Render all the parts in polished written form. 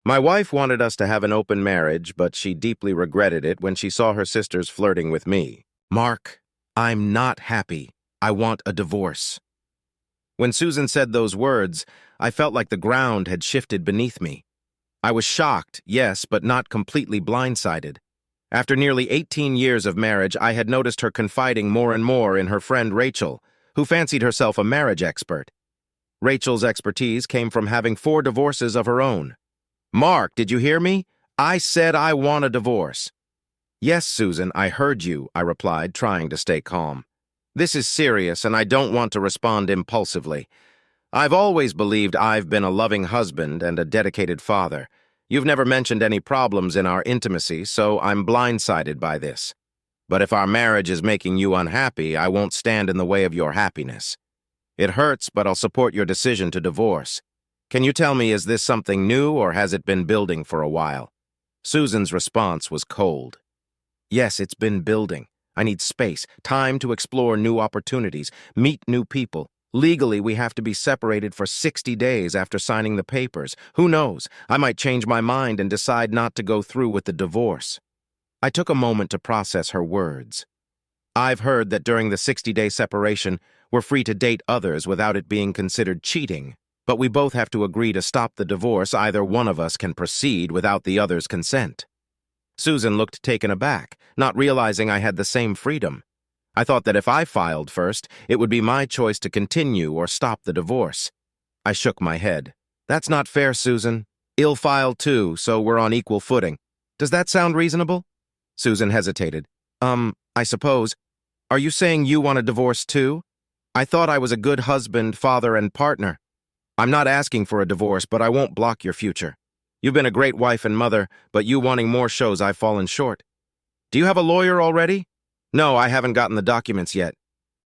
My wife wanted us to have an open marriage, but she deeply regretted it when she saw her sisters flirting with me. Mark, I'm not happy. I want a divorce. When Susan said those words, I felt like the ground had shifted beneath me. I was shocked, yes, but not completely blindsided. After nearly 18 years of marriage, I had noticed her confiding more and more in her friend Rachel, who fancied herself a marriage expert. Rachel's expertise came from having 4 divorces of her own. Mark, did you hear me? I said I want a divorce. Yes, Susan, I heard you, I replied, trying to stay calm. This is serious, and I don't want to respond impulsively. I've always believed I've been a loving husband and a dedicated father. You've never mentioned any problems in our intimacy, so I'm blindsided by this. But if our marriage is making you unhappy, I won't stand in the way of your happiness. It hurts, but I'll support your decision to divorce. Can you tell me, is this something new or has it been building for a while? Susan's response was cold. Yes, it's been building. I need space, time to explore new opportunities, meet new people. Legally, we have to be separated for 60 days after signing the papers. Who knows? I might change my mind and decide not to go through with the divorce. I took a moment to process her words. I've heard that during the 60-day separation, we're free to date others without it being considered cheating. But we both have to agree to stop the divorce. Either one of us can proceed without the other's consent. Susan looked taken aback, not realizing I had the same freedom. I thought that if I filed first, it would be my choice to continue or stop the divorce. I shook my head. That's not fair, Susan. I'll file too, so we're on equal footing. Does that sound reasonable? Susan hesitated. I suppose. Are you saying you want a divorce too? I thought I was a good husband, father, and partner. I'm not asking for a divorce, but I won't block your future. You've been a great wife and mother, but you wanting more shows I've fallen short. Do you have a lawyer already? No, I haven't gotten the documents yet.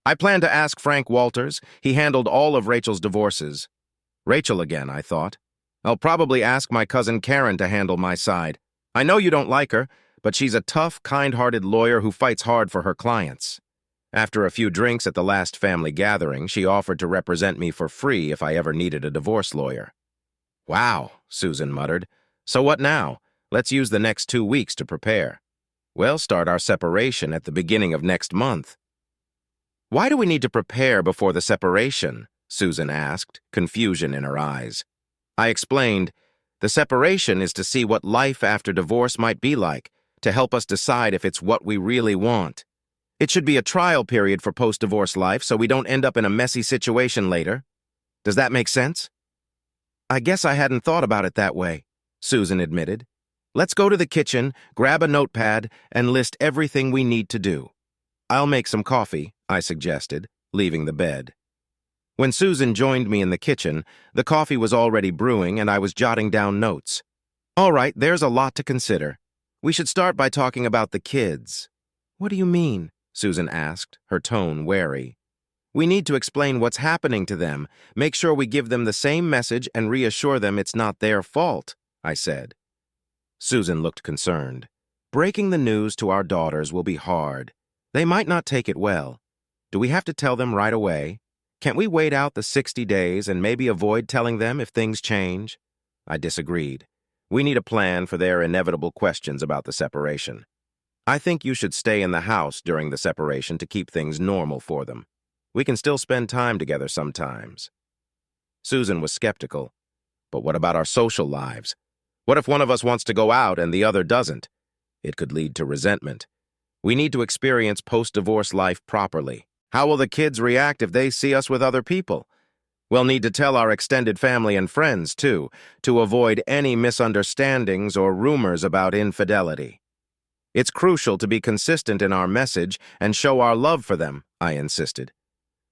I plan to ask Frank Walters. He handled all of Rachel's divorces. Rachel again, I thought. I'll probably ask my cousin Karen to handle my side. I know you don't like her, but she's a tough, kind-hearted lawyer who fights hard for her clients. After a few drinks at the last family gathering, she offered to represent me for free if I ever needed a divorce lawyer. Wow, Susan muttered. So what now? Let's use the next 2 weeks to prepare. We'll start our separation at the beginning of next month. Why do we need to prepare before the separation? Susan asked, confusion in her eyes. I explained, the separation is to see what life after divorce might be like, to help us decide if it's what we really want. It should be a trial period for post-divorce life so we don't end up in a messy situation later. Does that make sense? I guess I hadn't thought about it that way, Susan admitted. Let's go to the kitchen, grab a notepad, and list everything we need to do. I'll make some coffee, I suggested, leaving the bed. When Susan joined me in the kitchen, the coffee was already brewing and I was jotting down notes. All right, there's a lot to consider. We should start by talking about the kids. What do you mean? Susan asked, her tone wary. We need to explain what's happening to them, make sure we give them the same message and reassure them it's not their fault, I said. Susan looked concerned. Breaking the news to our daughters will be hard. They might not take it well. Do we have to tell them right away? Can't we wait out the 60 days and maybe avoid telling them if things change? I disagreed. We need a plan for their inevitable questions about the separation. I think you should stay in the house during the separation to keep things normal for them. We can still spend time together sometimes. Susan was skeptical. But what about our social lives? What if one of us wants to go out and the other doesn't? It could lead to resentment. We need to experience post-divorce life properly. How will the kids react if they see us with other people? We'll need to tell our extended family and friends, too, to avoid any misunderstandings or rumors about infidelity. It's crucial to be consistent in our message and show our love for them, I insisted.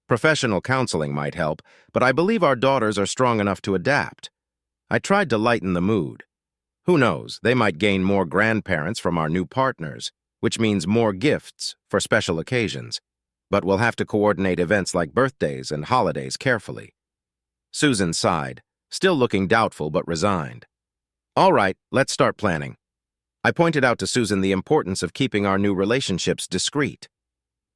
Professional counseling might help, but I believe our daughters are strong enough to adapt. I tried to lighten the mood. Who knows, they might gain more grandparents from our new partners, which means more gifts for special occasions. But we'll have to coordinate events like birthdays and holidays carefully. Susan sighed, still looking doubtful but resigned. All right, let's start planning. I pointed out to Susan the importance of keeping our new relationships discreet.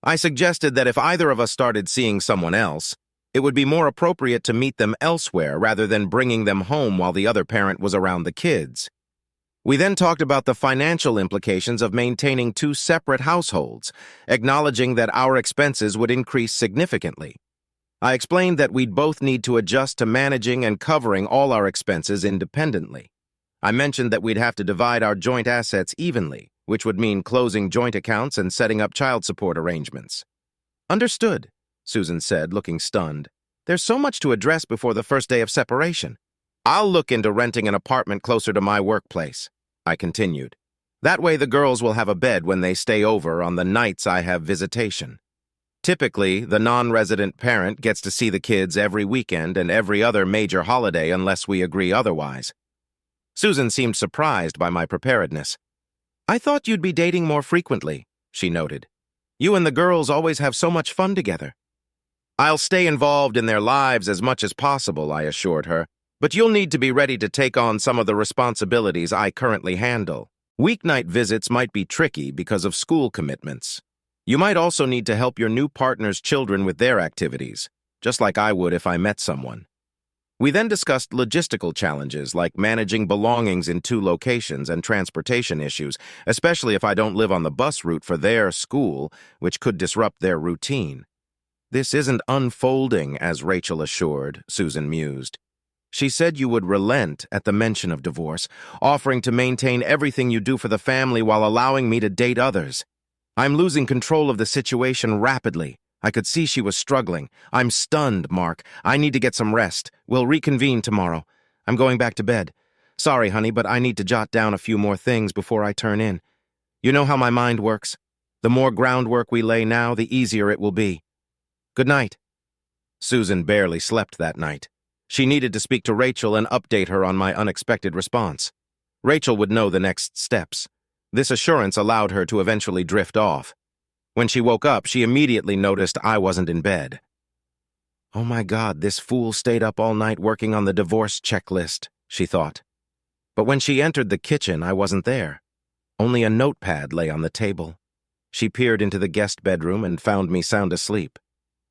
I suggested that if either of us started seeing someone else, It would be more appropriate to meet them elsewhere rather than bringing them home while the other parent was around the kids. We then talked about the financial implications of maintaining two separate households, acknowledging that our expenses would increase significantly. I explained that we'd both need to adjust to managing and covering all our expenses independently. I mentioned that we'd have to divide our joint assets evenly, which would mean closing joint accounts and setting up child support arrangements. Understood, Susan said, looking stunned. There's so much to address before the first day of separation. I'll look into renting an apartment closer to my workplace, I continued. That way the girls will have a bed when they stay over on the nights I have visitation. Typically, the non-resident parent gets to see the kids every weekend and every other major holiday unless we agree otherwise. Susan seemed surprised by my preparedness. I thought you'd be dating more frequently, she noted. You and the girls always have so much fun together. I'll stay involved in their lives as much as possible, I assured her, but you'll need to be ready to take on some of the responsibilities I currently handle. Weeknight visits might be tricky because of school commitments. You might also need to help your new partner's children with their activities, just like I would if I met someone. We then discussed logistical challenges like managing belongings in two locations and transportation issues, especially if I don't live on the bus route for their school, which could disrupt their routine. This isn't unfolding, as Rachel assured, Susan mused. She said you would relent at the mention of divorce, offering to maintain everything you do for the family while allowing me to date others. I'm losing control of the situation rapidly. I could see she was struggling. I'm stunned, Mark. I need to get some rest. We'll reconvene tomorrow. I'm going back to bed. Sorry, honey, but I need to jot down a few more things before I turn in. You know how my mind works. The more groundwork we lay now, the easier it will be. Good night. Susan barely slept that night. She needed to speak to Rachel and update her on my unexpected response. Rachel would know the next steps. This assurance allowed her to eventually drift off. When she woke up, she immediately noticed I wasn't in bed. Oh my God, this fool stayed up all night working on the divorce checklist, she thought. But when she entered the kitchen, I wasn't there. Only a notepad lay on the table. She peered into the guest bedroom and found me sound asleep.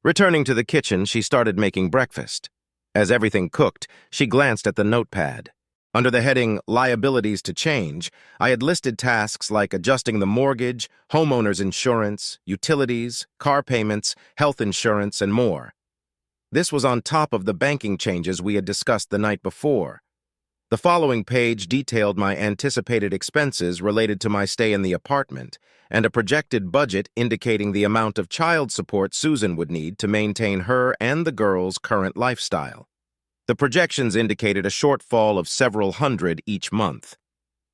Returning to the kitchen, she started making breakfast. As everything cooked, she glanced at the notepad. Under the heading Liabilities to Change, I had listed tasks like adjusting the mortgage, homeowner's insurance, utilities, car payments, health insurance, and more. This was on top of the banking changes we had discussed the night before. The following page detailed my anticipated expenses related to my stay in the apartment, and a projected budget indicating the amount of child support Susan would need to maintain her and the girls' current lifestyle. The projections indicated a shortfall of several hundred each month.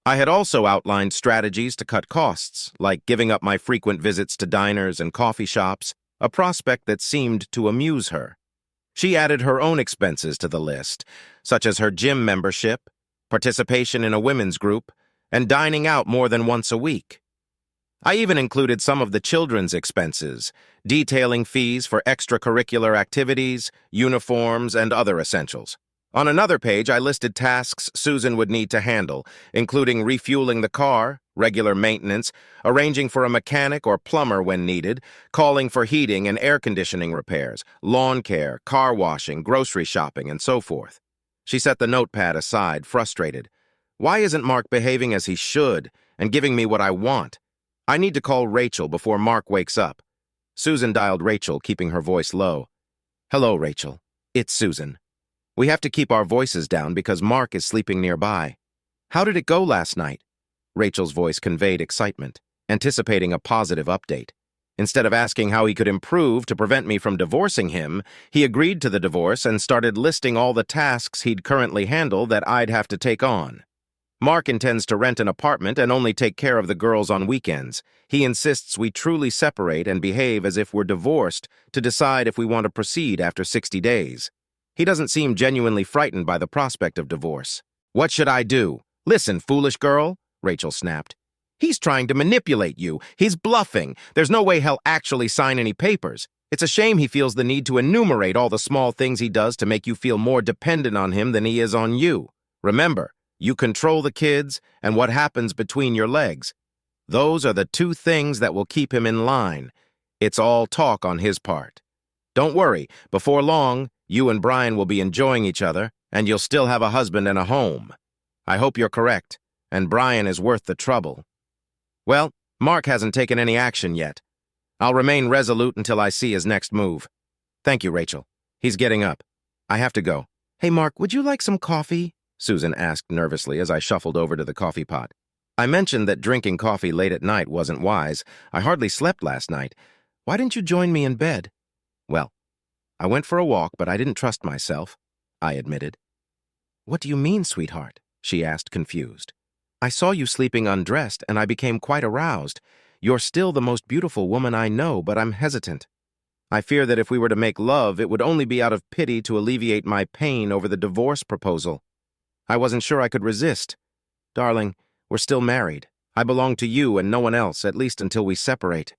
I had also outlined strategies to cut costs, like giving up my frequent visits to diners and coffee shops, a prospect that seemed to amuse her. She added her own expenses to the list, such as her gym membership, participation in a women's group, and dining out more than once a week. I even included some of the children's expenses, detailing fees for extracurricular activities, uniforms, and other essentials. On another page, I listed tasks Susan would need to handle, including refueling the car, regular maintenance, arranging for a mechanic or plumber when needed, calling for heating and air conditioning repairs, lawn care, car washing, grocery shopping, and so forth. She set the notepad aside, frustrated. Why isn't Mark behaving as he should and giving me what I want? I need to call Rachel before Mark wakes up. Susan dialed Rachel, keeping her voice low. Hello, Rachel. It's Susan. We have to keep our voices down because Mark is sleeping nearby. How did it go last night? Rachel's voice conveyed excitement, anticipating a positive update. Instead of asking how he could improve to prevent me from divorcing him, he agreed to the divorce and started listing all the tasks he'd currently handle that I'd have to take on. Mark intends to rent an apartment and only take care of the girls on weekends. He insists we truly separate and behave as if we're divorced to decide if we want to proceed after 60 days. He doesn't seem genuinely frightened by the prospect of divorce. What should I do? Listen, foolish girl, Rachel snapped. He's trying to manipulate you. He's bluffing. There's no way he'll actually sign any papers. It's a shame he feels the need to enumerate all the small things he does to make you feel more dependent on him than he is on you. Remember, you control the kids and what happens between your legs. Those are the two things that will keep him in line. It's all talk on his part. Don't worry, before long, you and Brian will be enjoying each other, and you'll still have a husband and a home. I hope you're correct, and Brian is worth the trouble. Well, Mark hasn't taken any action yet. I'll remain resolute until I see his next move. Thank you, Rachel. He's getting up. I have to go. Hey, Mark, would you like some coffee? Susan asked nervously as I shuffled over to the coffee pot. I mentioned that drinking coffee late at night wasn't wise. I hardly slept last night. Why didn't you join me in bed? Well, I went for a walk, but I didn't trust myself, I admitted. What do you mean, sweetheart? She asked, confused. I saw you sleeping undressed, and I became quite aroused. You're still the most beautiful woman I know, but I'm hesitant. I fear that if we were to make love, it would only be out of pity to alleviate my pain over the divorce proposal. I wasn't sure I could resist. Darling, we're still married. I belong to you and no one else, at least until we separate.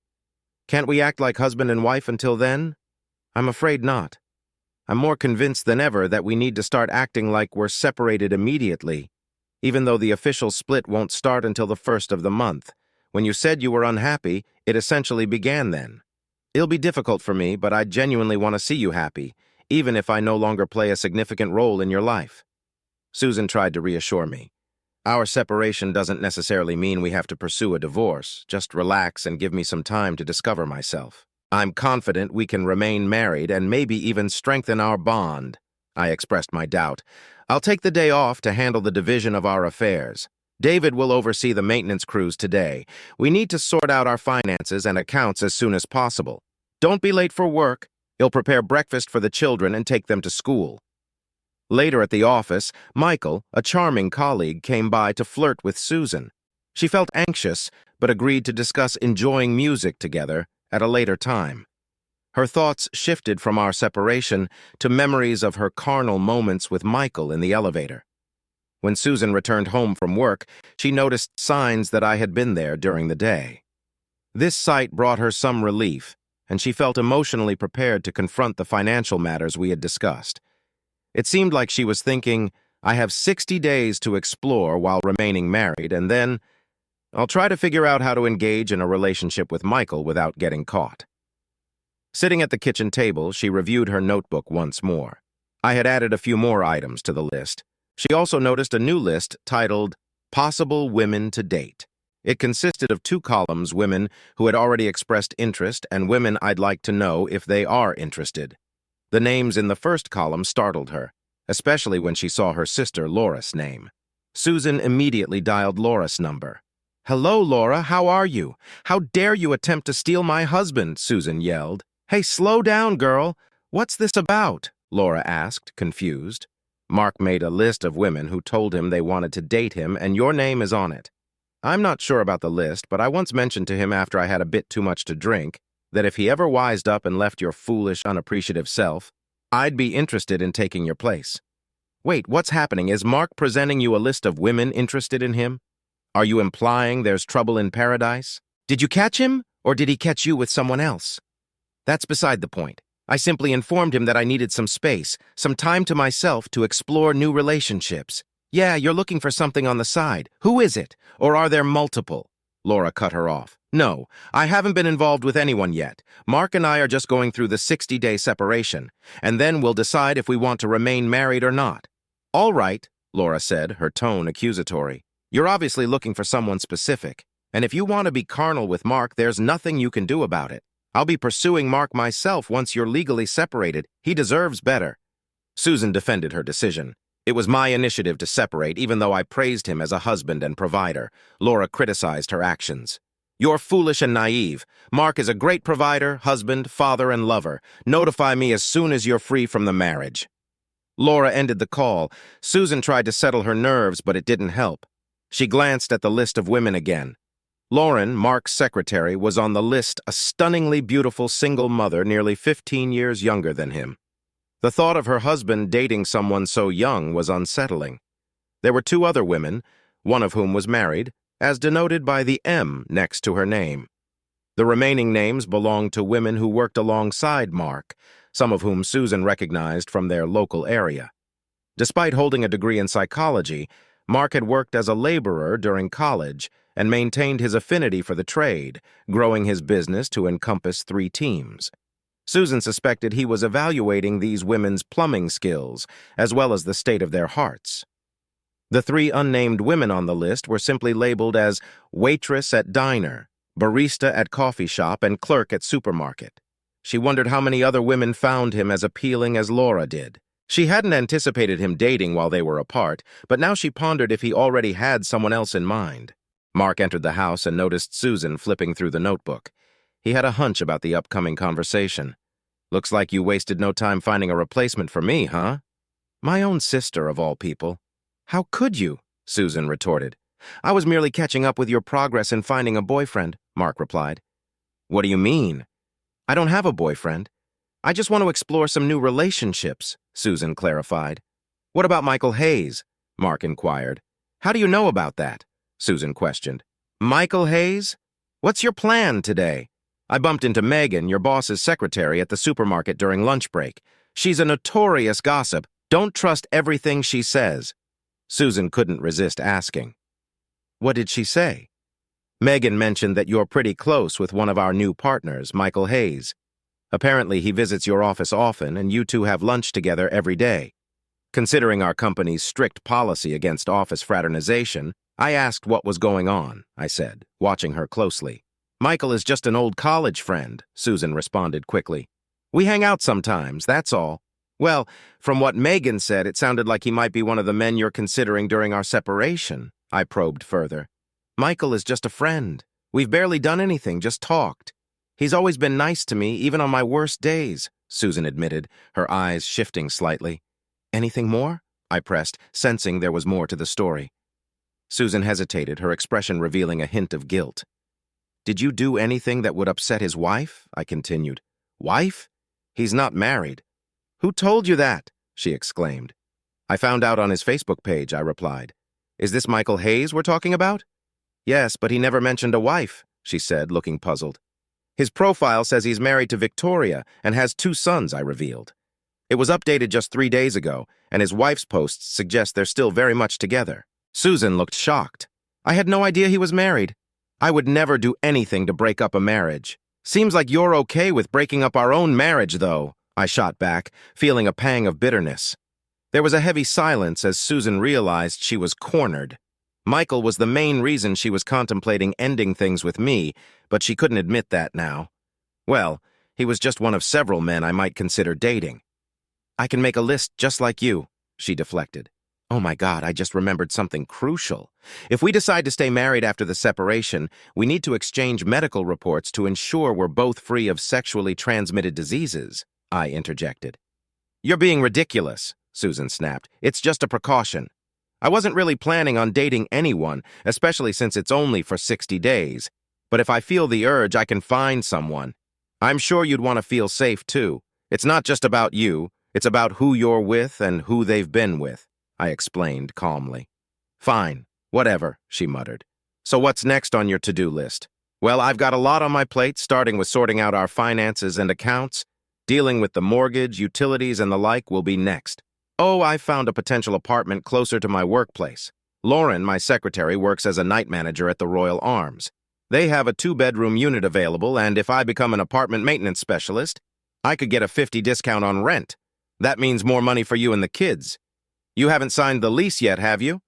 Can't we act like husband and wife until then? I'm afraid not. I'm more convinced than ever that we need to start acting like we're separated immediately, even though the official split won't start until the 1st of the month. When you said you were unhappy, it essentially began then. It'll be difficult for me, but I genuinely want to see you happy, even if I no longer play a significant role in your life. Susan tried to reassure me. Our separation doesn't necessarily mean we have to pursue a divorce. Just relax and give me some time to discover myself. I'm confident we can remain married and maybe even strengthen our bond. I expressed my doubt. I'll take the day off to handle the division of our affairs. David will oversee the maintenance crews today. We need to sort out our finances and accounts as soon as possible. Don't be late for work. He'll prepare breakfast for the children and take them to school. Later at the office, Michael, a charming colleague, came by to flirt with Susan. She felt anxious, but agreed to discuss enjoying music together at a later time. Her thoughts shifted from our separation to memories of her carnal moments with Michael in the elevator. When Susan returned home from work, she noticed signs that I had been there during the day. This sight brought her some relief, and she felt emotionally prepared to confront the financial matters we had discussed. It seemed like she was thinking, I have 60 days to explore while remaining married, and then I'll try to figure out how to engage in a relationship with Michael without getting caught. Sitting at the kitchen table, she reviewed her notebook once more. I had added a few more items to the list. She also noticed a new list titled Possible Women to Date. It consisted of 2 columns, women who had already expressed interest and women I'd like to know if they are interested. The names in the first column startled her, especially when she saw her sister Laura's name. Susan immediately dialed Laura's number. "Hello, Laura, how are you? How dare you attempt to steal my husband?" Susan yelled. "Hey, slow down, girl. What's this about?" Laura asked, confused. Mark made a list of women who told him they wanted to date him, and your name is on it. I'm not sure about the list, but I once mentioned to him after I had a bit too much to drink that if he ever wised up and left your foolish, unappreciative self, I'd be interested in taking your place. Wait, what's happening? Is Mark presenting you a list of women interested in him? Are you implying there's trouble in paradise? Did you catch him, or did he catch you with someone else? That's beside the point. I simply informed him that I needed some space, some time to myself to explore new relationships. Yeah, you're looking for something on the side. Who is it? Or are there multiple? Laura cut her off. No, I haven't been involved with anyone yet. Mark and I are just going through the 60-day separation, and then we'll decide if we want to remain married or not. All right, Laura said, her tone accusatory. You're obviously looking for someone specific, and if you want to be carnal with Mark, there's nothing you can do about it. I'll be pursuing Mark myself once you're legally separated. He deserves better. Susan defended her decision. It was my initiative to separate, even though I praised him as a husband and provider. Laura criticized her actions. You're foolish and naive. Mark is a great provider, husband, father, and lover. Notify me as soon as you're free from the marriage. Laura ended the call. Susan tried to settle her nerves, but it didn't help. She glanced at the list of women again. Lauren, Mark's secretary, was on the list, a stunningly beautiful single mother nearly 15 years younger than him. The thought of her husband dating someone so young was unsettling. There were 2 other women, one of whom was married, as denoted by the M next to her name. The remaining names belonged to women who worked alongside Mark, some of whom Susan recognized from their local area. Despite holding a degree in psychology, Mark had worked as a laborer during college and maintained his affinity for the trade, growing his business to encompass 3 teams. Susan suspected he was evaluating these women's plumbing skills, as well as the state of their hearts. The three unnamed women on the list were simply labeled as waitress at diner, barista at coffee shop, and clerk at supermarket. She wondered how many other women found him as appealing as Laura did. She hadn't anticipated him dating while they were apart, but now she pondered if he already had someone else in mind. Mark entered the house and noticed Susan flipping through the notebook. He had a hunch about the upcoming conversation. "Looks like you wasted no time finding a replacement for me, huh?" "My own sister, of all people." "How could you?" Susan retorted. "I was merely catching up with your progress in finding a boyfriend," Mark replied. "What do you mean?" "I don't have a boyfriend. I just want to explore some new relationships," Susan clarified. "What about Michael Hayes?" Mark inquired. "How do you know about that?" Susan questioned. "Michael Hayes? What's your plan today?" "I bumped into Megan, your boss's secretary, at the supermarket during lunch break. She's a notorious gossip. Don't trust everything she says." Susan couldn't resist asking. "What did she say?" "Megan mentioned that you're pretty close with one of our new partners, Michael Hayes. Apparently, he visits your office often, and you two have lunch together every day. Considering our company's strict policy against office fraternization, I asked what was going on," I said, watching her closely. "Michael is just an old college friend," Susan responded quickly. "We hang out sometimes, that's all." "Well, from what Megan said, it sounded like he might be one of the men you're considering during our separation," I probed further. "Michael is just a friend. We've barely done anything, just talked. He's always been nice to me, even on my worst days," Susan admitted, her eyes shifting slightly. "Anything more?" I pressed, sensing there was more to the story. Susan hesitated, her expression revealing a hint of guilt. "Did you do anything that would upset his wife?" I continued. "Wife? He's not married." "Who told you that?" she exclaimed. "I found out on his Facebook page," I replied. "Is this Michael Hayes we're talking about?" "Yes, but he never mentioned a wife," she said, looking puzzled. "His profile says he's married to Victoria and has 2 sons," I revealed. "It was updated just 3 days ago, and his wife's posts suggest they're still very much together." Susan looked shocked. "I had no idea he was married. I would never do anything to break up a marriage. Seems like you're okay with breaking up our own marriage, though," I shot back, feeling a pang of bitterness. There was a heavy silence as Susan realized she was cornered. Michael was the main reason she was contemplating ending things with me, but she couldn't admit that now. Well, he was just one of several men I might consider dating. "I can make a list just like you," she deflected. "Oh my God, I just remembered something crucial. If we decide to stay married after the separation, we need to exchange medical reports to ensure we're both free of sexually transmitted diseases," I interjected. "You're being ridiculous," Susan snapped. "It's just a precaution. I wasn't really planning on dating anyone, especially since it's only for 60 days. But if I feel the urge, I can find someone. I'm sure you'd want to feel safe, too. It's not just about you. It's about who you're with and who they've been with," I explained calmly. "Fine, whatever," she muttered. "So what's next on your to-do list?" "Well, I've got a lot on my plate, starting with sorting out our finances and accounts. Dealing with the mortgage, utilities, and the like will be next. Oh, I found a potential apartment closer to my workplace. Lauren, my secretary, works as a night manager at the Royal Arms. They have a 2-bedroom unit available, and if I become an apartment maintenance specialist, I could get a 50% discount on rent. That means more money for you and the kids. You haven't signed the lease yet, have you?"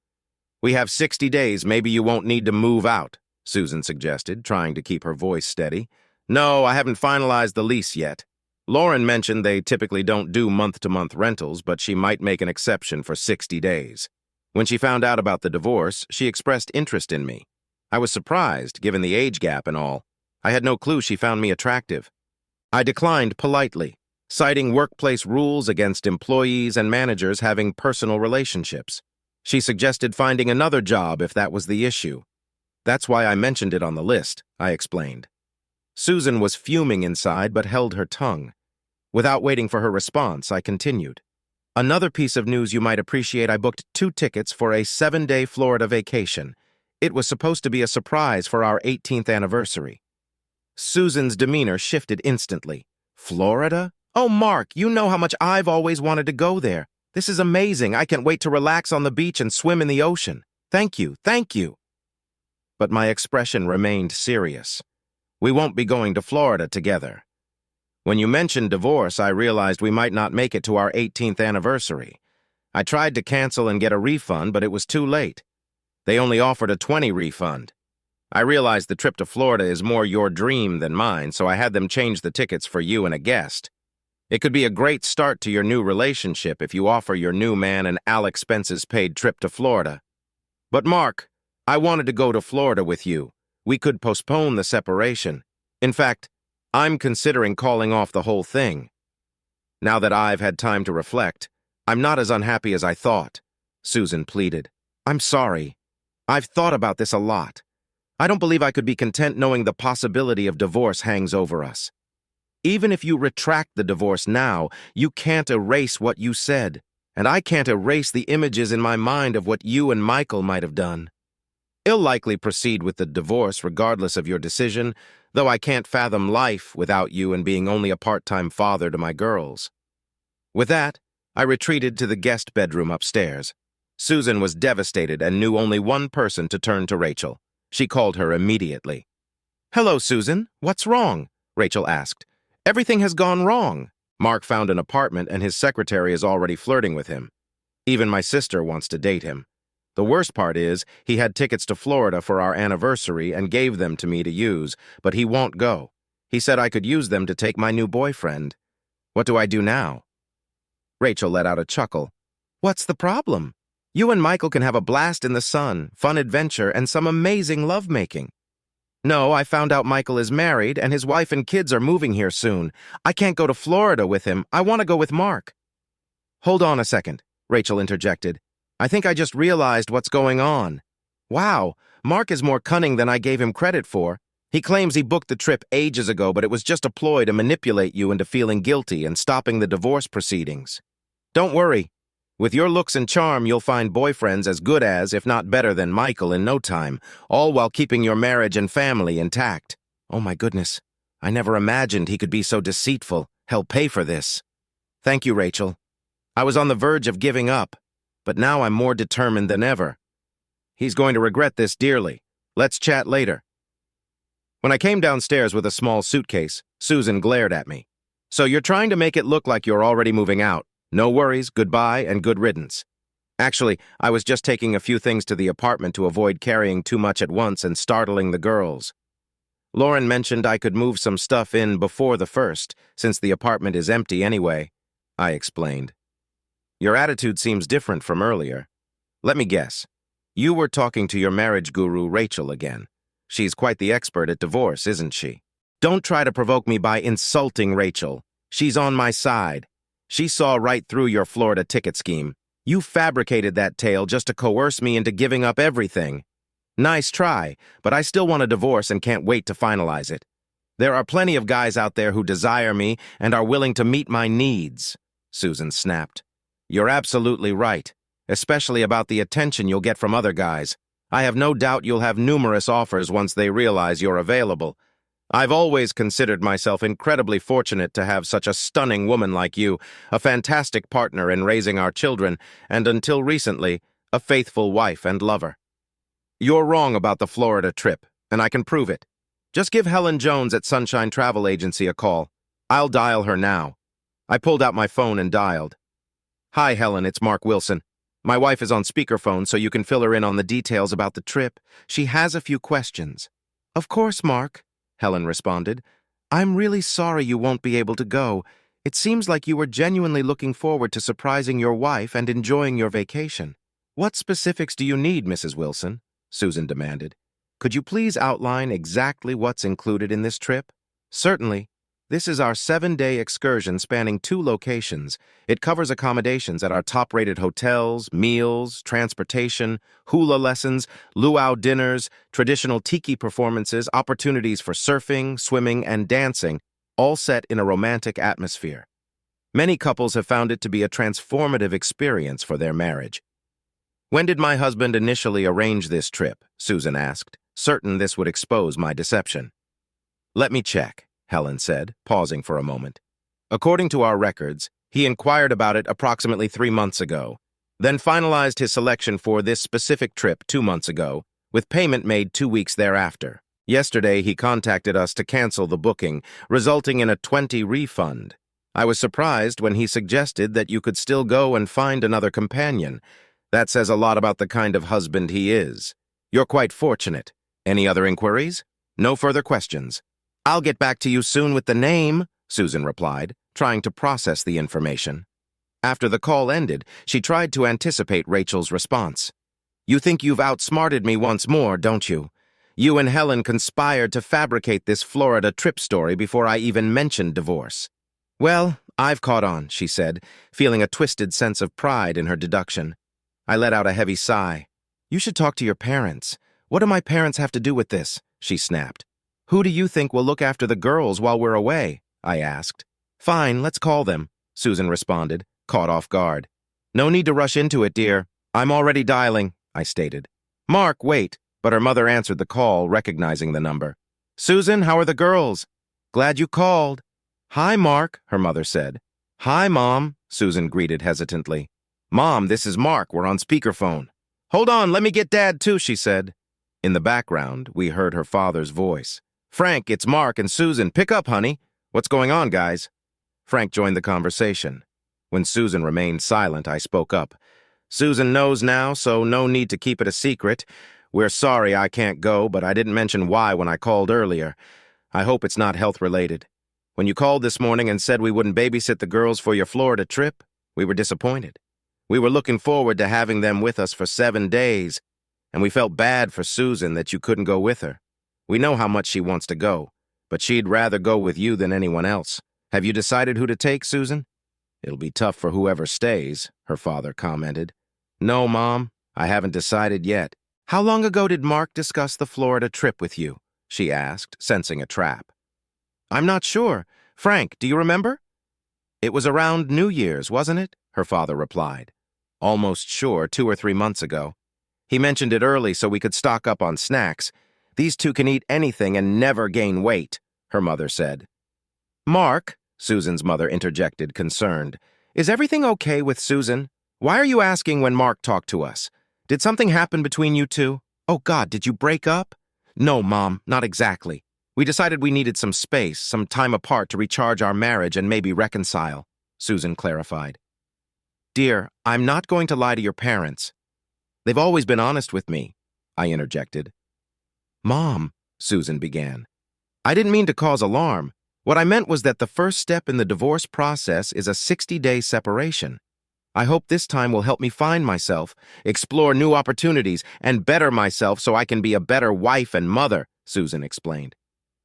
"We have 60 days. Maybe you won't need to move out," Susan suggested, trying to keep her voice steady. "No, I haven't finalized the lease yet. Lauren mentioned they typically don't do month-to-month rentals, but she might make an exception for 60 days. When she found out about the divorce, she expressed interest in me. I was surprised, given the age gap and all. I had no clue she found me attractive. I declined politely, citing workplace rules against employees and managers having personal relationships. She suggested finding another job if that was the issue. "That's why I mentioned it on the list," I explained. Susan was fuming inside but held her tongue. Without waiting for her response, I continued. "Another piece of news you might appreciate: I booked 2 tickets for a 7-day Florida vacation. It was supposed to be a surprise for our 18th anniversary. Susan's demeanor shifted instantly. "Florida? Oh, Mark, you know how much I've always wanted to go there. This is amazing. I can't wait to relax on the beach and swim in the ocean. Thank you, thank you." But my expression remained serious. "We won't be going to Florida together." When you mentioned divorce, I realized we might not make it to our 18th anniversary. I tried to cancel and get a refund, but it was too late. They only offered a $20 refund. I realized the trip to Florida is more your dream than mine, so I had them change the tickets for you and a guest. It could be a great start to your new relationship if you offer your new man an all-expenses-paid trip to Florida. But Mark, I wanted to go to Florida with you. We could postpone the separation. In fact, I'm considering calling off the whole thing. Now that I've had time to reflect, I'm not as unhappy as I thought, Susan pleaded. I'm sorry. I've thought about this a lot. I don't believe I could be content knowing the possibility of divorce hangs over us. Even if you retract the divorce now, you can't erase what you said, and I can't erase the images in my mind of what you and Michael might have done. I'll likely proceed with the divorce regardless of your decision, though I can't fathom life without you and being only a part-time father to my girls. With that, I retreated to the guest bedroom upstairs. Susan was devastated and knew only one person to turn to Rachel. She called her immediately. "Hello, Susan. What's wrong?" Rachel asked. "Everything has gone wrong. Mark found an apartment and his secretary is already flirting with him. Even my sister wants to date him. The worst part is, he had tickets to Florida for our anniversary and gave them to me to use, but he won't go. He said I could use them to take my new boyfriend. What do I do now?" Rachel let out a chuckle. "What's the problem? You and Michael can have a blast in the sun, fun adventure, and some amazing lovemaking." "No, I found out Michael is married, and his wife and kids are moving here soon. I can't go to Florida with him. I want to go with Mark." "Hold on a second," Rachel interjected. "I think I just realized what's going on. Wow, Mark is more cunning than I gave him credit for. He claims he booked the trip ages ago, but it was just a ploy to manipulate you into feeling guilty and stopping the divorce proceedings. Don't worry. With your looks and charm, you'll find boyfriends as good as, if not better than Michael in no time, all while keeping your marriage and family intact. Oh my goodness, I never imagined he could be so deceitful. He'll pay for this." "Thank you, Rachel. I was on the verge of giving up, but now I'm more determined than ever. He's going to regret this dearly. Let's chat later." When I came downstairs with a small suitcase, Susan glared at me. "So you're trying to make it look like you're already moving out. No worries, goodbye, and good riddance." Actually, I was just taking a few things to the apartment to avoid carrying too much at once and startling the girls. Lauren mentioned I could move some stuff in before the 1st, since the apartment is empty anyway, I explained. "Your attitude seems different from earlier. Let me guess. You were talking to your marriage guru, Rachel, again. She's quite the expert at divorce, isn't she?" "Don't try to provoke me by insulting Rachel. She's on my side. She saw right through your Florida ticket scheme. You fabricated that tale just to coerce me into giving up everything. Nice try, but I still want a divorce and can't wait to finalize it. There are plenty of guys out there who desire me and are willing to meet my needs," Susan snapped. "You're absolutely right, especially about the attention you'll get from other guys. I have no doubt you'll have numerous offers once they realize you're available. I've always considered myself incredibly fortunate to have such a stunning woman like you, a fantastic partner in raising our children, and until recently, a faithful wife and lover. You're wrong about the Florida trip, and I can prove it. Just give Helen Jones at Sunshine Travel Agency a call. I'll dial her now." I pulled out my phone and dialed. "Hi, Helen, it's Mark Wilson. My wife is on speakerphone, so you can fill her in on the details about the trip. She has a few questions." "Of course, Mark," Helen responded. "I'm really sorry you won't be able to go. It seems like you were genuinely looking forward to surprising your wife and enjoying your vacation." "What specifics do you need, Mrs. Wilson?" Susan demanded. "Could you please outline exactly what's included in this trip?" "Certainly. This is our 7-day excursion spanning 2 locations. It covers accommodations at our top-rated hotels, meals, transportation, hula lessons, luau dinners, traditional tiki performances, opportunities for surfing, swimming, and dancing, all set in a romantic atmosphere. Many couples have found it to be a transformative experience for their marriage." "When did my husband initially arrange this trip?" Susan asked, certain this would expose my deception. "Let me check," Helen said, pausing for a moment. "According to our records, he inquired about it approximately 3 months ago, then finalized his selection for this specific trip 2 months ago, with payment made 2 weeks thereafter. Yesterday, he contacted us to cancel the booking, resulting in a 20 refund. I was surprised when he suggested that you could still go and find another companion. That says a lot about the kind of husband he is. You're quite fortunate. Any other inquiries? No further questions. I'll get back to you soon with the name, Susan replied, trying to process the information. After the call ended, she tried to anticipate Rachel's response. You think you've outsmarted me once more, don't you? You and Helen conspired to fabricate this Florida trip story before I even mentioned divorce. Well, I've caught on, she said, feeling a twisted sense of pride in her deduction. I let out a heavy sigh. You should talk to your parents. What do my parents have to do with this? She snapped. Who do you think will look after the girls while we're away? I asked. Fine, let's call them, Susan responded, caught off guard. No need to rush into it, dear. I'm already dialing, I stated. Mark, wait, but her mother answered the call, recognizing the number. Susan, how are the girls? Glad you called. Hi, Mark, her mother said. Hi, Mom, Susan greeted hesitantly. Mom, this is Mark. We're on speakerphone. Hold on, let me get Dad too, she said. In the background, we heard her father's voice. Frank, it's Mark and Susan. Pick up, honey. What's going on, guys? Frank joined the conversation. When Susan remained silent, I spoke up. Susan knows now, so no need to keep it a secret. We're sorry I can't go, but I didn't mention why when I called earlier. I hope it's not health-related. When you called this morning and said we wouldn't babysit the girls for your Florida trip, we were disappointed. We were looking forward to having them with us for 7 days, and we felt bad for Susan that you couldn't go with her. We know how much she wants to go, but she'd rather go with you than anyone else. Have you decided who to take, Susan? It'll be tough for whoever stays, her father commented. No, Mom, I haven't decided yet. How long ago did Mark discuss the Florida trip with you? She asked, sensing a trap. I'm not sure. Frank, do you remember? It was around New Year's, wasn't it? Her father replied. Almost sure, 2 or 3 months ago. He mentioned it early so we could stock up on snacks. These two can eat anything and never gain weight, her mother said. Mark, Susan's mother interjected, concerned. Is everything okay with Susan? Why are you asking when Mark talked to us? Did something happen between you two? Oh, God, did you break up? No, Mom, not exactly. We decided we needed some space, some time apart to recharge our marriage and maybe reconcile, Susan clarified. Dear, I'm not going to lie to your parents. They've always been honest with me, I interjected. Mom, Susan began. I didn't mean to cause alarm. What I meant was that the first step in the divorce process is a 60-day separation. I hope this time will help me find myself, explore new opportunities, and better myself so I can be a better wife and mother, Susan explained.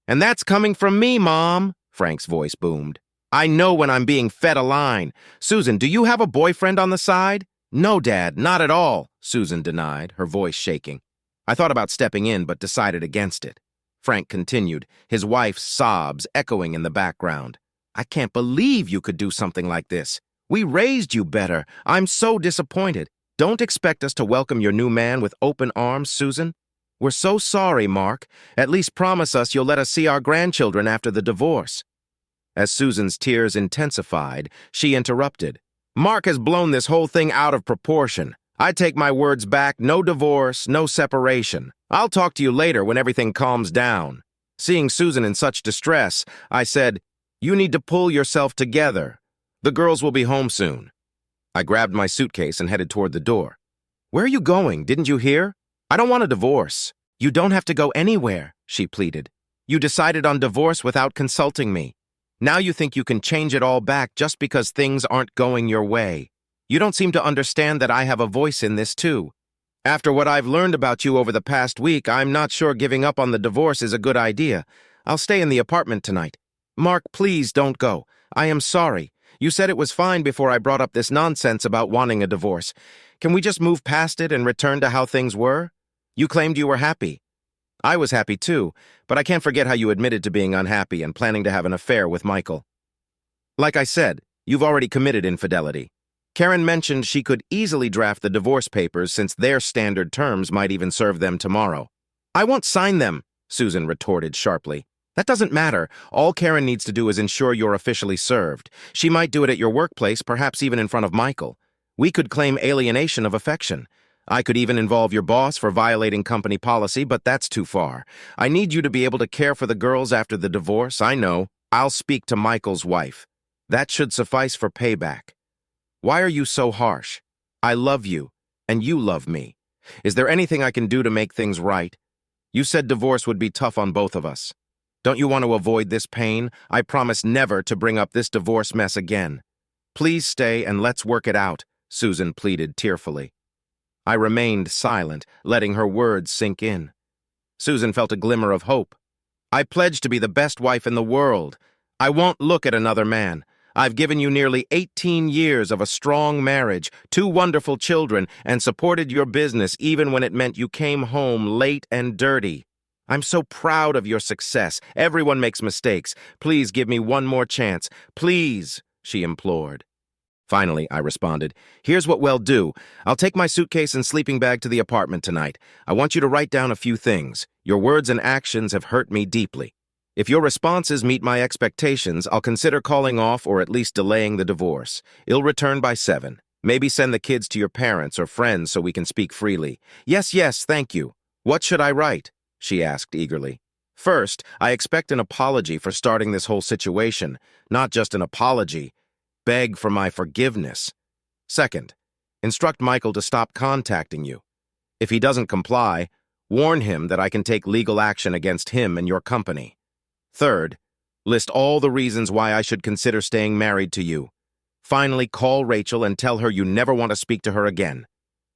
And that's coming from me, Mom, Frank's voice boomed. I know when I'm being fed a line. Susan, do you have a boyfriend on the side? No, Dad, not at all, Susan denied, her voice shaking. I thought about stepping in, but decided against it. Frank continued, his wife's sobs echoing in the background. I can't believe you could do something like this. We raised you better. I'm so disappointed. Don't expect us to welcome your new man with open arms, Susan. We're so sorry, Mark. At least promise us you'll let us see our grandchildren after the divorce. As Susan's tears intensified, she interrupted. Mark has blown this whole thing out of proportion. I take my words back. No divorce, no separation. I'll talk to you later when everything calms down. Seeing Susan in such distress, I said, You need to pull yourself together. The girls will be home soon. I grabbed my suitcase and headed toward the door. Where are you going? Didn't you hear? I don't want a divorce. You don't have to go anywhere, she pleaded. You decided on divorce without consulting me. Now you think you can change it all back just because things aren't going your way. You don't seem to understand that I have a voice in this too. After what I've learned about you over the past week, I'm not sure giving up on the divorce is a good idea. I'll stay in the apartment tonight. Mark, please don't go. I am sorry. You said it was fine before I brought up this nonsense about wanting a divorce. Can we just move past it and return to how things were? You claimed you were happy. I was happy too, but I can't forget how you admitted to being unhappy and planning to have an affair with Michael. Like I said, you've already committed infidelity. Karen mentioned she could easily draft the divorce papers since their standard terms might even serve them tomorrow. I won't sign them, Susan retorted sharply. That doesn't matter. All Karen needs to do is ensure you're officially served. She might do it at your workplace, perhaps even in front of Michael. We could claim alienation of affection. I could even involve your boss for violating company policy, but that's too far. I need you to be able to care for the girls after the divorce. I know. I'll speak to Michael's wife. That should suffice for payback. Why are you so harsh? I love you, and you love me. Is there anything I can do to make things right? You said divorce would be tough on both of us. Don't you want to avoid this pain? I promise never to bring up this divorce mess again. Please stay and let's work it out, Susan pleaded tearfully. I remained silent, letting her words sink in. Susan felt a glimmer of hope. I pledge to be the best wife in the world. I won't look at another man. I've given you nearly 18 years of a strong marriage, 2 wonderful children, and supported your business even when it meant you came home late and dirty. I'm so proud of your success. Everyone makes mistakes. Please give me one more chance. Please, she implored. Finally, I responded, here's what we'll do. I'll take my suitcase and sleeping bag to the apartment tonight. I want you to write down a few things. Your words and actions have hurt me deeply. If your responses meet my expectations, I'll consider calling off or at least delaying the divorce. I'll return by 7. Maybe send the kids to your parents or friends so we can speak freely. Yes, thank you. What should I write? She asked eagerly. First, I expect an apology for starting this whole situation. Not just an apology. Beg for my forgiveness. Second, instruct Michael to stop contacting you. If he doesn't comply, warn him that I can take legal action against him and your company. Third, list all the reasons why I should consider staying married to you. Finally, call Rachel and tell her you never want to speak to her again.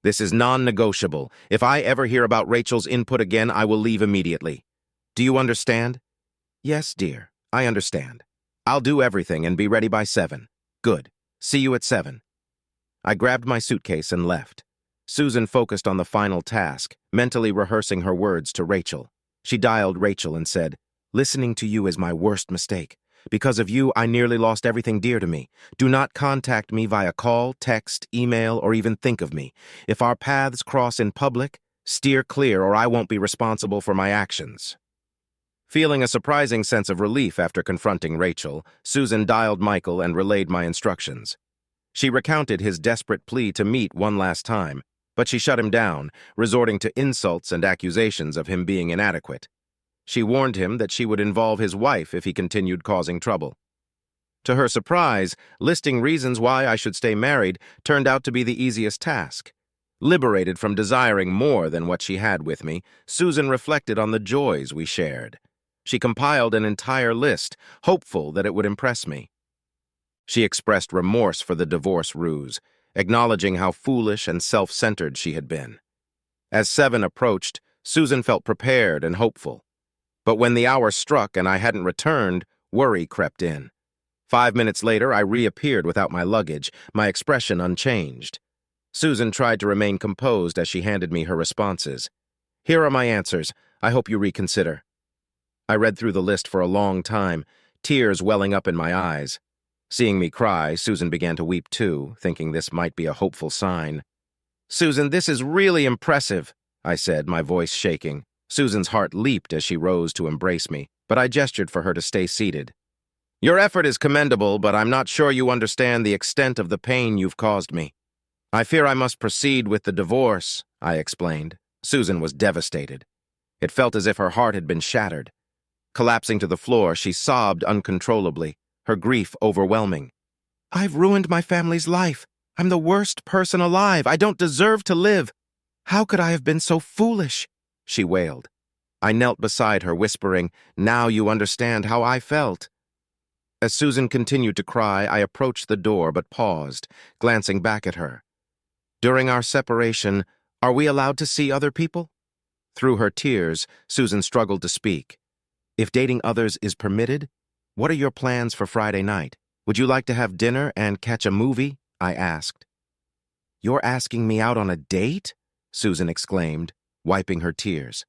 This is non-negotiable. If I ever hear about Rachel's input again, I will leave immediately. Do you understand? Yes, dear, I understand. I'll do everything and be ready by 7. Good. See you at 7. I grabbed my suitcase and left. Susan focused on the final task, mentally rehearsing her words to Rachel. She dialed Rachel and said, listening to you is my worst mistake. Because of you, I nearly lost everything dear to me. Do not contact me via call, text, email, or even think of me. If our paths cross in public, steer clear or I won't be responsible for my actions. Feeling a surprising sense of relief after confronting Rachel, Susan dialed Michael and relayed my instructions. She recounted his desperate plea to meet one last time, but she shut him down, resorting to insults and accusations of him being inadequate. She warned him that she would involve his wife if he continued causing trouble. To her surprise, listing reasons why I should stay married turned out to be the easiest task. Liberated from desiring more than what she had with me, Susan reflected on the joys we shared. She compiled an entire list, hopeful that it would impress me. She expressed remorse for the divorce ruse, acknowledging how foolish and self-centered she had been. As 7 approached, Susan felt prepared and hopeful. But when the hour struck and I hadn't returned, worry crept in. 5 minutes later, I reappeared without my luggage, my expression unchanged. Susan tried to remain composed as she handed me her responses. Here are my answers. I hope you reconsider. I read through the list for a long time, tears welling up in my eyes. Seeing me cry, Susan began to weep too, thinking this might be a hopeful sign. Susan, this is really impressive, I said, my voice shaking. Susan's heart leaped as she rose to embrace me, but I gestured for her to stay seated. Your effort is commendable, but I'm not sure you understand the extent of the pain you've caused me. I fear I must proceed with the divorce, I explained. Susan was devastated. It felt as if her heart had been shattered. Collapsing to the floor, she sobbed uncontrollably, her grief overwhelming. I've ruined my family's life. I'm the worst person alive. I don't deserve to live. How could I have been so foolish? She wailed. I knelt beside her, whispering, now you understand how I felt. As Susan continued to cry, I approached the door but paused, glancing back at her. During our separation, are we allowed to see other people? Through her tears, Susan struggled to speak. If dating others is permitted, what are your plans for Friday night? Would you like to have dinner and catch a movie? I asked. You're asking me out on a date? Susan exclaimed, wiping her tears.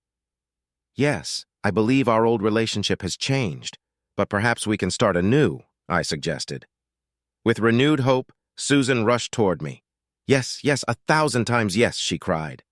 Yes, I believe our old relationship has changed, but perhaps we can start anew, I suggested. With renewed hope, Susan rushed toward me. Yes, 1,000 times yes, she cried.